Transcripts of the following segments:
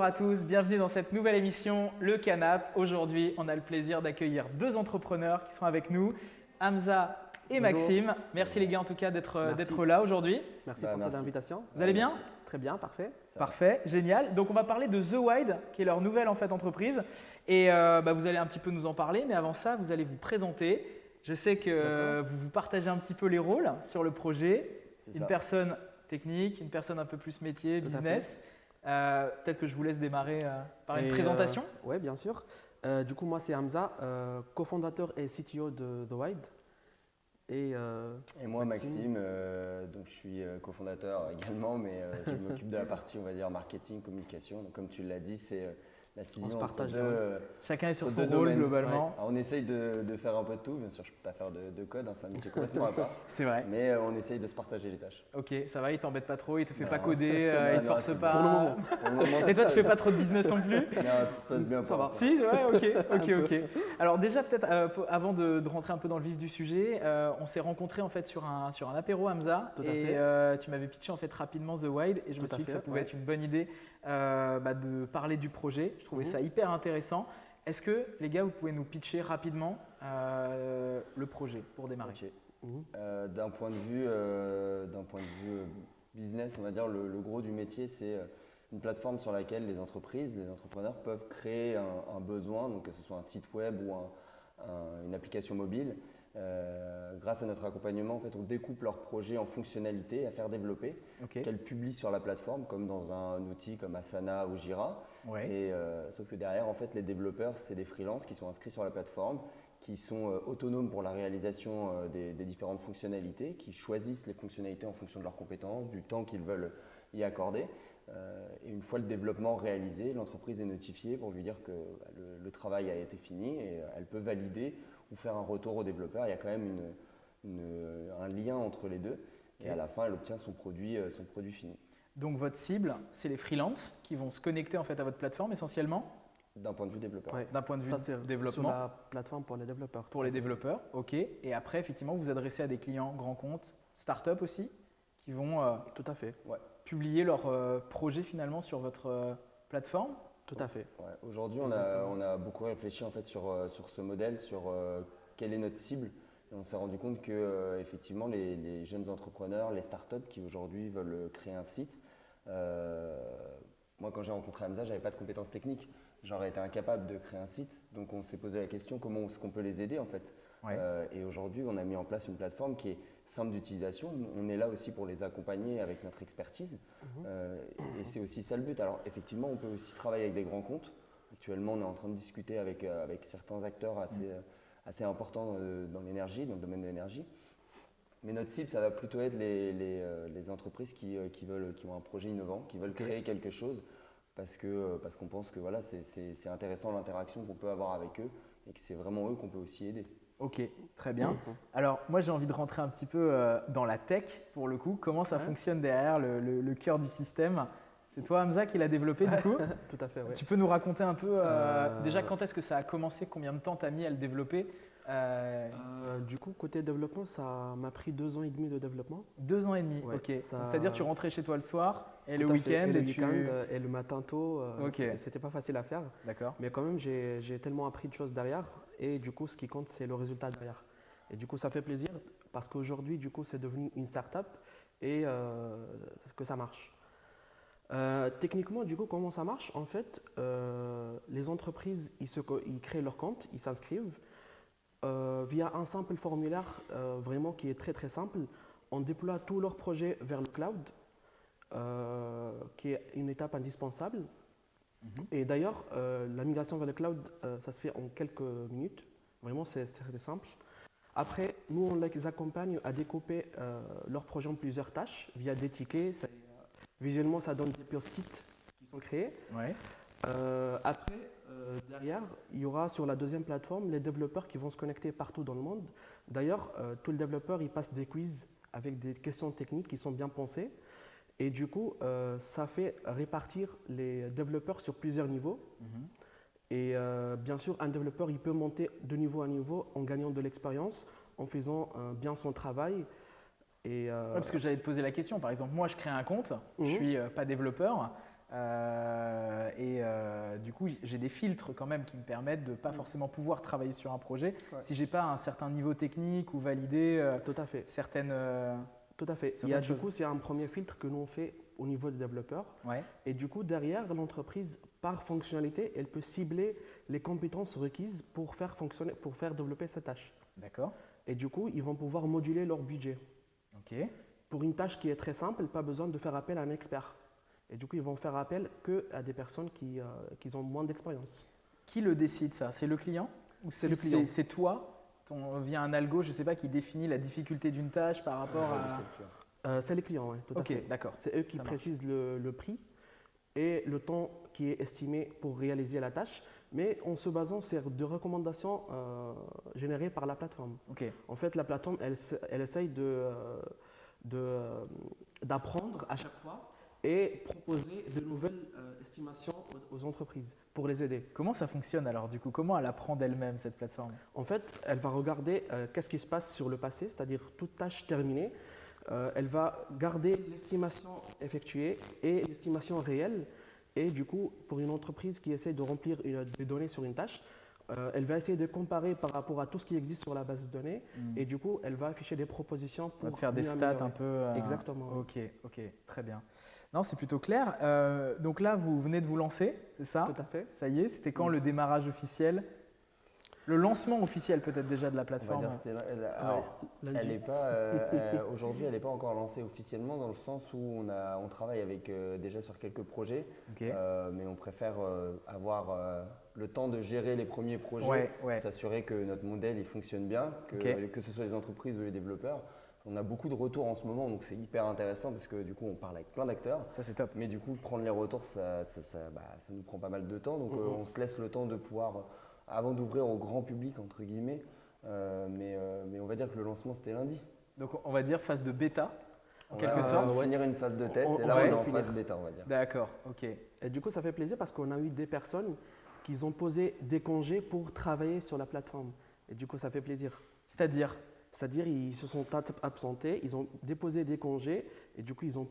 à tous, bienvenue dans cette nouvelle émission, Le Canap. Aujourd'hui, on a le plaisir d'accueillir deux entrepreneurs qui sont avec nous, Hamza et Maxime. Merci les gars en tout cas d'être là aujourd'hui. Merci pour cette invitation. Vous allez bien? Très bien, parfait. Parfait, génial. Donc on va parler de The Wide, qui est leur nouvelle entreprise. Et vous allez un petit peu nous en parler, mais avant ça, vous allez vous présenter. Je sais que vous partagez un petit peu les rôles sur le projet. Une personne technique, une personne un peu plus métier, business. Peut-être que je vous laisse démarrer par une présentation. Oui, bien sûr. Du coup, moi, c'est Hamza, cofondateur et CTO de The Wide. Et moi, Maxime, donc je suis cofondateur également, mais je m'occupe de la partie, on va dire, marketing, communication. Donc, comme tu l'as dit, c'est la scission entre deux. Chacun est sur son rôle globalement. Ouais. Alors, on essaye de faire un peu de tout. Bien sûr, je ne peux pas faire de code, c'est un métier complètement à part. C'est vrai. Mais on essaye de se partager les tâches. Ok, ça va, il t'embête pas trop, il te fait pas coder, il te force pas. Pour le moment. Et toi, tu fais pas trop de business non plus? Non, tout se passe bien. Ça va. Si, ouais, ok. Alors déjà, peut-être avant de rentrer un peu dans le vif du sujet, on s'est rencontrés en fait sur un apéro Hamza. Tout à fait. Tu m'avais pitché en fait rapidement The Wide et je me suis dit que ça pouvait être une bonne idée de parler du projet. Je trouvais ça hyper intéressant. Est-ce que les gars, vous pouvez nous pitcher rapidement le projet pour démarrer? D'un point de vue business, on va dire le gros du métier, c'est une plateforme sur laquelle les entreprises, les entrepreneurs peuvent créer un besoin, donc que ce soit un site web ou une application mobile. Grâce à notre accompagnement, en fait, on découpe leurs projets en fonctionnalités à faire développer, qu'elles publient sur la plateforme, comme dans un outil comme Asana ou Jira. Ouais. Sauf que derrière, en fait, les développeurs, c'est des freelances qui sont inscrits sur la plateforme, qui sont autonomes pour la réalisation des différentes fonctionnalités, qui choisissent les fonctionnalités en fonction de leurs compétences, du temps qu'ils veulent y accorder. Et une fois le développement réalisé, l'entreprise est notifiée pour lui dire que le travail a été fini et elle peut valider ou faire un retour au développeur. Il y a quand même un lien entre les deux et à la fin, elle obtient son produit fini. Donc votre cible, c'est les freelances qui vont se connecter en fait à votre plateforme essentiellement? D'un point de vue développeur. D'un point de vue développement. Sur la plateforme pour les développeurs. Pour les développeurs, ok. Et après, effectivement, vous vous adressez à des clients grands comptes, start-up aussi, qui vont tout à fait. Publier leur projet finalement sur votre plateforme. Tout à fait. Ouais. Aujourd'hui, on a beaucoup réfléchi en fait sur ce modèle, sur quelle est notre cible. Et on s'est rendu compte que effectivement, les jeunes entrepreneurs, les startups qui aujourd'hui veulent créer un site, moi quand j'ai rencontré Hamza, j'avais pas de compétences techniques. J'aurais été incapable de créer un site. Donc on s'est posé la question comment est-ce qu'on peut les aider en fait. Et aujourd'hui, on a mis en place une plateforme qui est simple d'utilisation. On est là aussi pour les accompagner avec notre expertise. Et c'est aussi ça le but. Alors effectivement, on peut aussi travailler avec des grands comptes. Actuellement, on est en train de discuter avec certains acteurs assez importants dans l'énergie, dans le domaine de l'énergie. Mais notre cible, ça va plutôt être les entreprises qui ont un projet innovant, qui veulent créer quelque chose parce qu'on pense que voilà, c'est intéressant l'interaction qu'on peut avoir avec eux et que c'est vraiment eux qu'on peut aussi aider. Ok, très bien. Alors moi j'ai envie de rentrer un petit peu dans la tech pour le coup. Comment ça fonctionne derrière le cœur du système? C'est toi Hamza qui l'a développé du coup? Tout à fait, oui. Tu peux nous raconter un peu déjà quand est-ce que ça a commencé? Combien de temps tu as mis à le développer? Du coup, côté développement, ça m'a pris 2 ans et demi de développement. 2 ans et demi, ok. C'est-à-dire tu rentrais chez toi le soir et le week-end et le matin tôt. C'était pas facile à faire. D'accord. Mais quand même, j'ai tellement appris de choses derrière. Et du coup, ce qui compte, c'est le résultat derrière. Et du coup, ça fait plaisir parce qu'aujourd'hui, du coup, c'est devenu une start-up et que ça marche. Techniquement, du coup, comment ça marche? En fait, les entreprises, ils créent leur compte, ils s'inscrivent. Via un simple formulaire vraiment qui est très très simple, on déploie tous leurs projets vers le cloud, qui est une étape indispensable. Et d'ailleurs, la migration vers le cloud, ça se fait en quelques minutes. Vraiment, c'est très simple. Après, nous, on les accompagne à découper leurs projets en plusieurs tâches via des tickets. Visuellement, ça donne des post-it qui sont créés. Après, derrière, il y aura sur la deuxième plateforme les développeurs qui vont se connecter partout dans le monde. D'ailleurs, tous les développeurs, ils passent des quiz avec des questions techniques qui sont bien pensées. Et du coup, ça fait répartir les développeurs sur plusieurs niveaux. Et bien sûr, un développeur, il peut monter de niveau à niveau en gagnant de l'expérience, en faisant bien son travail. Parce que j'allais te poser la question. Par exemple, moi, je crée un compte, je ne suis pas développeur. Du coup, j'ai des filtres quand même qui me permettent de ne pas forcément pouvoir travailler sur un projet Ouais. si j'ai pas un certain niveau technique ou valider Tout à fait. certaines. Tout à fait. Certaines Du choses. coup, c'est un premier filtre que nous on fait au niveau des développeurs. Ouais. Et du coup, derrière, l'entreprise, par fonctionnalité, elle peut cibler les compétences requises pour faire développer cette tâche. D'accord. Et du coup, ils vont pouvoir moduler leur budget. Ok. Pour une tâche qui est très simple, pas besoin de faire appel à un expert. Et du coup, ils vont faire appel qu'à des personnes qui ont moins d'expérience. Qui le décide ça? C'est le client ou C'est le client. C'est toi via un algo, je ne sais pas, qui définit la difficulté d'une tâche par rapport à. C'est les clients, oui, tout à fait. Ok, d'accord. C'est eux qui Ça marche. précisent le prix et le temps qui est estimé pour réaliser la tâche, mais en se basant sur des recommandations générées par la plateforme. Ok. En fait, la plateforme, elle essaye d'apprendre à chaque fois et proposer de nouvelles estimations aux entreprises pour les aider. Comment ça fonctionne alors du coup? Comment elle apprend d'elle-même cette plateforme? En fait, elle va regarder qu'est-ce qui se passe sur le passé, c'est-à-dire toute tâche terminée. Elle va garder l'estimation effectuée et l'estimation réelle. Et du coup, pour une entreprise qui essaie de remplir des données sur une tâche, elle va essayer de comparer par rapport à tout ce qui existe sur la base de données. Et du coup, elle va afficher des propositions On va pour te faire des mieux stats améliorer. un peu. Exactement. Ok, ok, très bien. Non, c'est plutôt clair. Donc là, vous venez de vous lancer, c'est ça? Tout à fait. Ça y est, c'était quand le démarrage officiel? Le lancement officiel peut-être déjà de la On va plateforme? dire c'était alors, Lundi. elle n'est pas aujourd'hui, elle n'est pas encore lancée officiellement dans le sens où on travaille avec déjà sur quelques projets, Ok. mais on préfère avoir le temps de gérer les premiers projets, Ouais. s'assurer que notre modèle il fonctionne bien, que ce soit les entreprises ou les développeurs. On a beaucoup de retours en ce moment, donc c'est hyper intéressant parce que du coup on parle avec plein d'acteurs. Ça c'est top. Mais du coup, prendre les retours, ça nous prend pas mal de temps. Donc, on se laisse le temps de pouvoir, avant d'ouvrir au grand public, entre guillemets. Mais on va dire que le lancement, c'était lundi. Donc on va dire phase de bêta en On quelque va sorte. finir une phase de test On- et on là, va on est en finir. phase bêta, on va dire. D'accord, ok. Et du coup, ça fait plaisir parce qu'on a eu des personnes qui ont posé des congés pour travailler sur la plateforme. Et du coup, ça fait plaisir. C'est-à-dire? C'est-à-dire, ils se sont absentés, ils ont déposé des congés et du coup, ils ont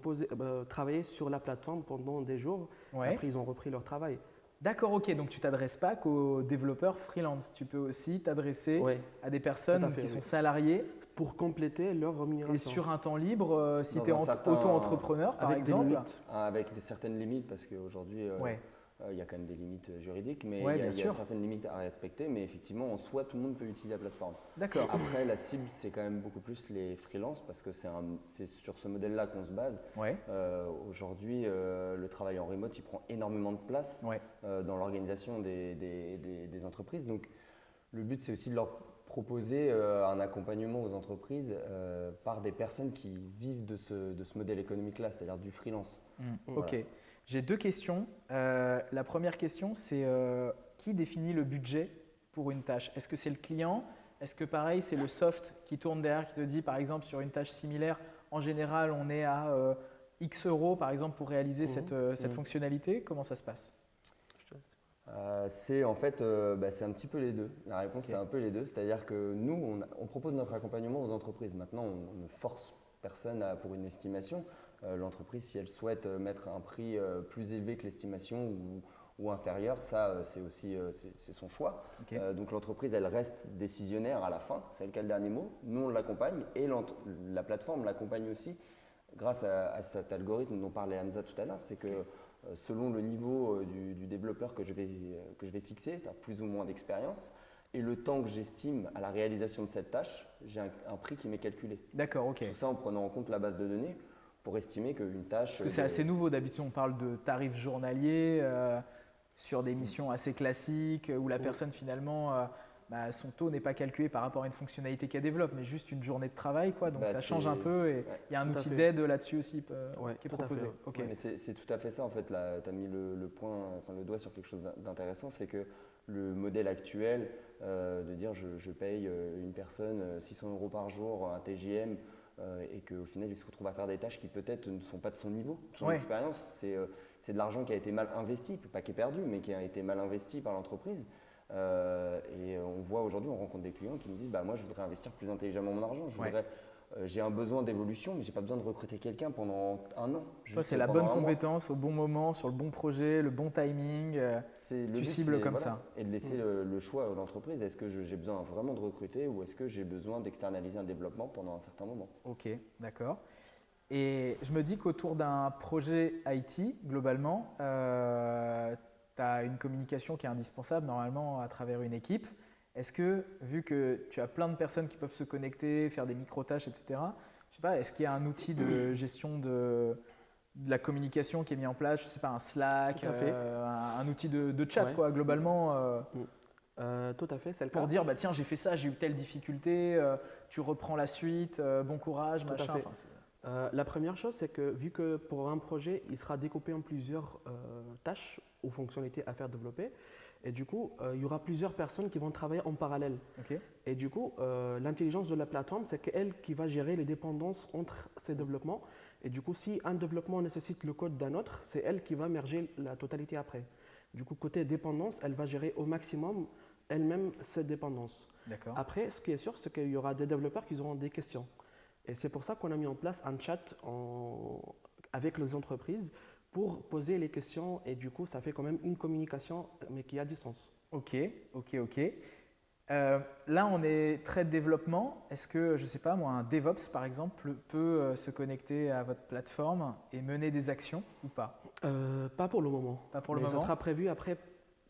travaillé sur la plateforme pendant des jours. Ouais. Après, ils ont repris leur travail. D'accord, ok. Donc tu t'adresses pas qu'aux développeurs freelance. Tu peux aussi t'adresser Ouais, à des personnes Tout à fait, qui sont oui. salariés pour compléter leur et rémunération. sur un temps libre, si Dans tu es un certain- auto-entrepreneur par Avec des exemple. limites. Avec certaines limites, parce qu'aujourd'hui, Ouais. il y a quand même des limites juridiques, mais Ouais, il y a bien sûr. certaines limites à respecter. Mais effectivement, en soi, tout le monde peut utiliser la plateforme. D'accord. Après, la cible, c'est quand même beaucoup plus les freelances, parce que c'est sur ce modèle-là qu'on se base. Ouais. Aujourd'hui, le travail en remote, il prend énormément de place Ouais. dans l'organisation des entreprises. Donc, le but, c'est aussi de leur proposer un accompagnement aux entreprises par des personnes qui vivent de ce modèle économique-là, c'est-à-dire du freelance. Voilà. Ok. J'ai deux questions. La première question, c'est qui définit le budget pour une tâche? Est-ce que c'est le client? Est-ce que pareil, c'est le soft qui tourne derrière, qui te dit, par exemple, sur une tâche similaire, en général, on est à X euros, par exemple, pour réaliser cette fonctionnalité? Comment ça se passe? C'est en fait, c'est un petit peu les deux. La réponse, c'est un peu les deux. C'est-à-dire que nous, on propose notre accompagnement aux entreprises. Maintenant, on ne force personne pour une estimation. L'entreprise, si elle souhaite mettre un prix plus élevé que l'estimation ou inférieur, ça, c'est son choix. Ok. Donc l'entreprise, elle reste décisionnaire à la fin. C'est elle qui a le dernier mot. Nous, on l'accompagne et la plateforme l'accompagne aussi grâce à cet algorithme dont parlait Hamza tout à l'heure. C'est que selon le niveau du développeur que je vais fixer, tu as plus ou moins d'expérience, et le temps que j'estime à la réalisation de cette tâche, j'ai un prix qui m'est calculé. D'accord, ok. Tout ça en prenant en compte la base de données pour estimer qu'une tâche… Parce que c'est assez nouveau. D'habitude, on parle de tarifs journaliers sur des missions assez classiques où la personne, finalement, son taux n'est pas calculé par rapport à une fonctionnalité qu'elle développe, mais juste une journée de travail, quoi. Donc ça change un peu et il y a un tout à outil fait. d'aide là-dessus aussi qui est tout à proposé. fait. Ok. Ouais, mais c'est tout à fait ça en fait. Tu as mis le doigt sur quelque chose d'intéressant, c'est que le modèle actuel de dire je paye une personne 600 euros par jour, un TJM, et qu'au final il se retrouve à faire des tâches qui peut-être ne sont pas de son niveau, de son expérience. C'est de l'argent qui a été mal investi, pas qui est perdu, mais qui a été mal investi par l'entreprise. Et on voit aujourd'hui, on rencontre des clients qui nous disent moi je voudrais investir plus intelligemment mon argent, je voudrais j'ai un besoin d'évolution, mais j'ai pas besoin de recruter quelqu'un pendant un an. Toi, c'est la bonne compétence au bon moment, sur le bon projet, le bon timing. Tu cibles comme ça. Et de laisser le choix à l'entreprise. Est-ce que j'ai besoin vraiment de recruter ou est-ce que j'ai besoin d'externaliser un développement pendant un certain moment? Ok, d'accord. Et je me dis qu'autour d'un projet IT, globalement, tu as une communication qui est indispensable normalement à travers une équipe. Est-ce que, vu que tu as plein de personnes qui peuvent se connecter, faire des micro-tâches, etc., je sais pas, est-ce qu'il y a un outil de gestion de la communication qui est mis en place, je sais pas, un Slack, un outil de chat, quoi, globalement Tout à fait, c'est le pour cas. dire, bah, tiens, j'ai fait ça, j'ai eu telle difficulté, tu reprends la suite, bon courage, Tout à machin. fait. La première chose, c'est que vu que pour un projet, il sera découpé en plusieurs tâches ou fonctionnalités à faire développer, et du coup, il y aura plusieurs personnes qui vont travailler en parallèle. Ok. Et du coup, l'intelligence de la plateforme, c'est qu'elle qui va gérer les dépendances entre ces développements. Et du coup, si un développement nécessite le code d'un autre, c'est elle qui va merger la totalité après. Du coup, côté dépendance, elle va gérer au maximum elle-même cette dépendance. D'accord. Après, ce qui est sûr, c'est qu'il y aura des développeurs qui auront des questions. Et c'est pour ça qu'on a mis en place un chat avec les entreprises pour poser les questions. Et du coup, ça fait quand même une communication, mais qui a du sens. Ok. Là, on est très développement. Est-ce que, je ne sais pas, moi, un DevOps, par exemple, peut se connecter à votre plateforme et mener des actions ou pas? Pas pour le moment. Pas pour le Mais moment. ça sera prévu après,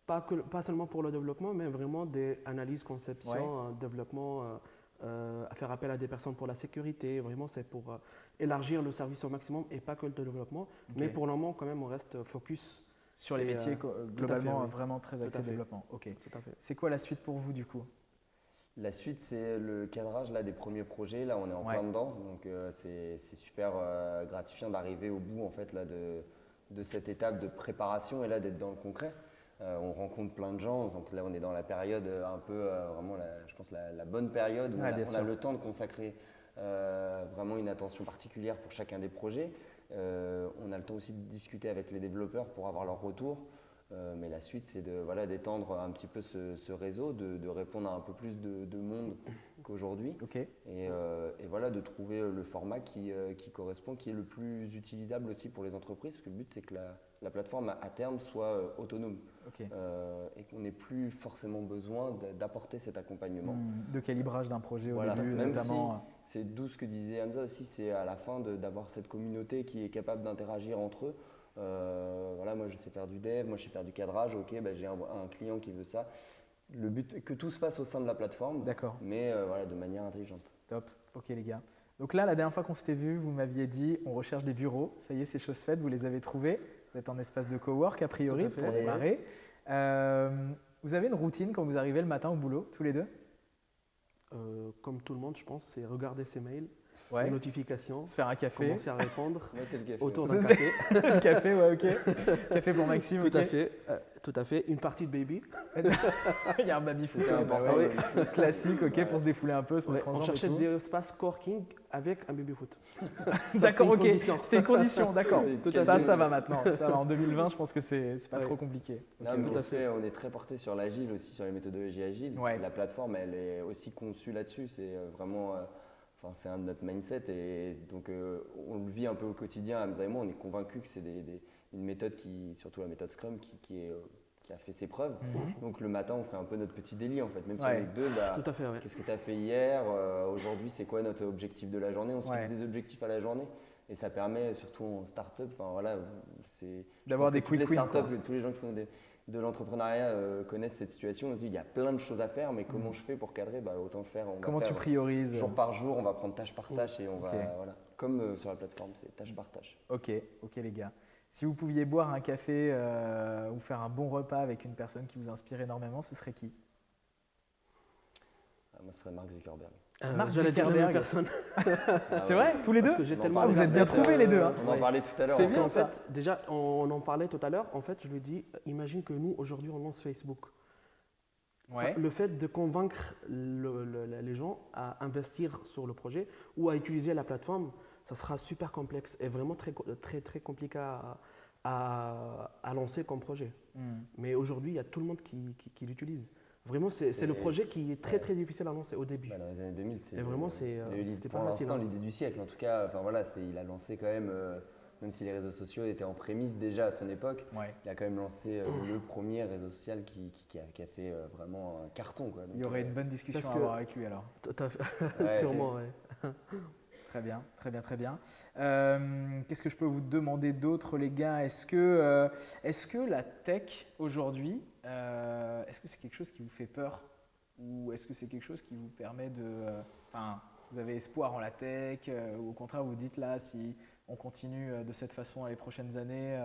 pas seulement pour le développement, mais vraiment des analyses, conception, développement, à faire appel à des personnes pour la sécurité. Vraiment, c'est pour élargir le service au maximum et pas que le développement. Ok. Mais pour le moment, quand même, on reste focus Sur les métiers, globalement, oui. vraiment très Tout à axé fait. développement. Ok. Tout à fait. C'est quoi la suite pour vous, du coup? La suite, c'est le cadrage là, des premiers projets. Là, on est en plein dedans. Donc, c'est super gratifiant d'arriver au bout en fait, là, de cette étape de préparation et là d'être dans le concret. On rencontre plein de gens. Donc là, on est dans la période un peu, vraiment, je pense, la bonne période où on a le temps de consacrer vraiment une attention particulière pour chacun des projets. On a le temps aussi de discuter avec les développeurs pour avoir leur retour. Mais la suite, c'est d'étendre un petit peu ce réseau, de répondre à un peu plus de monde qu'aujourd'hui. Ok. Et voilà, de trouver le format qui correspond, qui est le plus utilisable aussi pour les entreprises. Parce que le but, c'est que la plateforme, à terme, soit autonome. Ok. Et qu'on n'ait plus forcément besoin d'apporter cet accompagnement. De calibrage d'un projet au Voilà. début, Même notamment. si c'est d'où ce que disait Hamza aussi, c'est à la fin d'avoir cette communauté qui est capable d'interagir entre eux. Voilà, moi je sais faire du dev, moi je sais faire du cadrage, ok, bah, j'ai un client qui veut ça. Le but, que tout se fasse au sein de la plateforme, mais voilà, de manière intelligente. Top, ok les gars. Donc là, la dernière fois qu'on s'était vu, vous m'aviez dit on recherche des bureaux. Ça y est, c'est chose faite, vous les avez trouvés. Vous êtes en espace de cowork a priori pour démarrer. Vous avez une routine quand vous arrivez le matin au boulot, tous les deux? Comme tout le monde, je pense, c'est regarder ses mails, Ouais. les notifications, Se faire un café. commencer à répondre Moi, c'est le café. autour d'un café. Le café, ouais, ok. Café pour Maxime, Tout ok. à fait, tout à fait. Une partie de baby. Il y a un baby-foot. C'était important. Ouais. Classique, ok, pour se défouler un peu, se Ouais, mettre en on jambes et cherchait tout. des espaces coworking avec un baby-foot. D'accord, une ok. condition. C'est une condition, d'accord. Tout à Ça, fait. ça va maintenant. Ça va. En 2020, je pense que c'est pas Ouais. trop compliqué. Non, Ok, mais ok. tout à fait. On est très porté sur l'agile aussi, sur les méthodologies agiles. Ouais. La plateforme, elle est aussi conçue là-dessus. C'est vraiment, c'est un de notre mindset et donc on le vit un peu au quotidien. Hamza et moi, on est convaincus que c'est une méthode surtout la méthode Scrum, qui a fait ses preuves. Donc le matin, on fait un peu notre petit délit en fait, même si on Ouais. est que deux. Bah, Tout à fait, ouais. qu'est-ce que tu as fait hier? Aujourd'hui, c'est quoi notre objectif de la journée? On se fixe des objectifs à la journée. Et ça permet, surtout en start-up, voilà, D'avoir des toutes les quick wins, start-up, quoi. tous les gens qui font de l'entrepreneuriat connaissent cette situation. On se dit, il y a plein de choses à faire, mais comment je fais pour cadrer? Bah, autant faire. On va Comment tu faire priorises? jour par jour, on va prendre tâche par tâche et on va, Ok. voilà, comme sur la plateforme, c'est tâche par tâche. Ok, ok les gars. Si vous pouviez boire un café ou faire un bon repas avec une personne qui vous inspire énormément, ce serait qui? Moi, ce serait Mark Zuckerberg. Mark J'allais dire la même Zuckerberg. personne. C'est vrai? Tous les deux? Parce que j'ai On en tellement Ah, vous êtes bien parlait, trouvés les deux. Hein. On en Ouais. parlait tout à l'heure. C'est Parce bien, qu'en ça. fait, déjà, on en parlait tout à l'heure. En fait, je lui dis, imagine que nous, aujourd'hui, on lance Facebook. Ouais. Le fait de convaincre les gens à investir sur le projet ou à utiliser la plateforme, ça sera super complexe et vraiment très, très, très compliqué à lancer comme projet. Mais aujourd'hui, il y a tout le monde qui l'utilise. Vraiment, c'est le C'est- projet qui est très très difficile à lancer au début. Bah, dans les années 2000, c'est Et vraiment, c'était pour pas facile. l'instant Hein. l'idée du siècle. En tout cas, enfin voilà, il a lancé quand même, même si les réseaux sociaux étaient en prémisse déjà à son époque, Ouais. il a quand même lancé le premier réseau social qui a fait vraiment un carton, quoi. Il y aurait une bonne discussion Parce à que- avoir avec lui alors. Tout à fait. Ouais, Sûrement, ouais. Très bien, très bien, très bien. Qu'est-ce que je peux vous demander d'autre, les gars? Est-ce que la tech aujourd'hui, est-ce que c'est quelque chose qui vous fait peur ou est-ce que c'est quelque chose qui vous permet de, enfin, vous avez espoir en la tech ou au contraire vous vous dites là, si on continue de cette façon les prochaines années,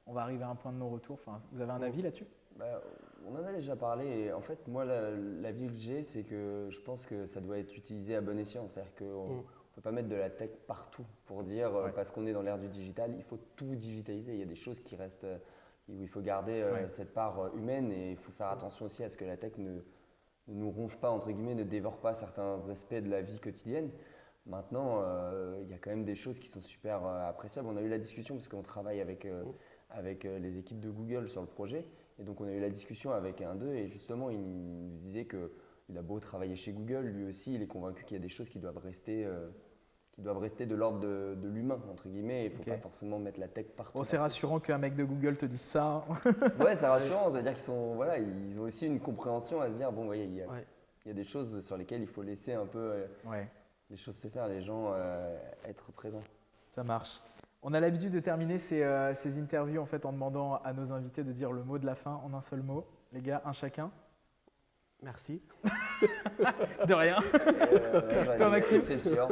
on va arriver à un point de non-retour. Enfin, vous avez un avis là-dessus? Bah, on en a déjà parlé et en fait, moi, l'avis que j'ai, c'est que je pense que ça doit être utilisé à bon escient. C'est-à-dire qu'on ne peut pas mettre de la tech partout pour dire, Ouais. parce qu'on est dans l'ère du digital, il faut tout digitaliser. Il y a des choses qui restent, où il faut garder Ouais. cette part humaine et il faut faire attention aussi à ce que la tech ne nous ronge pas, entre guillemets, ne dévore pas certains aspects de la vie quotidienne. Maintenant, il y a quand même des choses qui sont super appréciables. On a eu la discussion parce qu'on travaille avec les équipes de Google sur le projet. Et donc, on a eu la discussion avec un d'eux et justement, il nous disait qu'il a beau travailler chez Google, lui aussi, il est convaincu qu'il y a des choses qui doivent rester de l'ordre de l'humain, entre guillemets. Il ne faut Ok. pas forcément mettre la tech partout. Bon, c'est rassurant qu'un mec de Google te dise ça. Ouais, c'est rassurant. Ça veut dire qu'ils voilà, ils ont aussi une compréhension à se dire, bon, vous voyez, il Ouais. y a des choses sur lesquelles il faut laisser un peu Ouais. les choses se faire, les gens être présents. Ça marche. On a l'habitude de terminer ces interviews en fait en demandant à nos invités de dire le mot de la fin en un seul mot. Les gars, un chacun. Merci. De rien. Toi, Maxime Excelsior.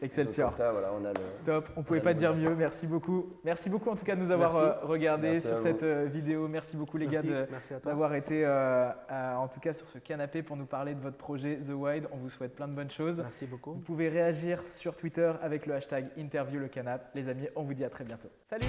Excelsior. Donc, comme ça, voilà, on a le. Top. On pouvait a pas le dire mot de mieux. Merci beaucoup. Merci beaucoup en tout cas de nous avoir Merci. regardé Merci sur à vous. cette vidéo. Merci beaucoup les Merci. gars Merci à toi. d'avoir été en tout cas sur ce canapé pour nous parler de votre projet The Wide. On vous souhaite plein de bonnes choses. Merci beaucoup. Vous pouvez réagir sur Twitter avec le hashtag InterviewLeCanap. Les amis, on vous dit à très bientôt. Salut!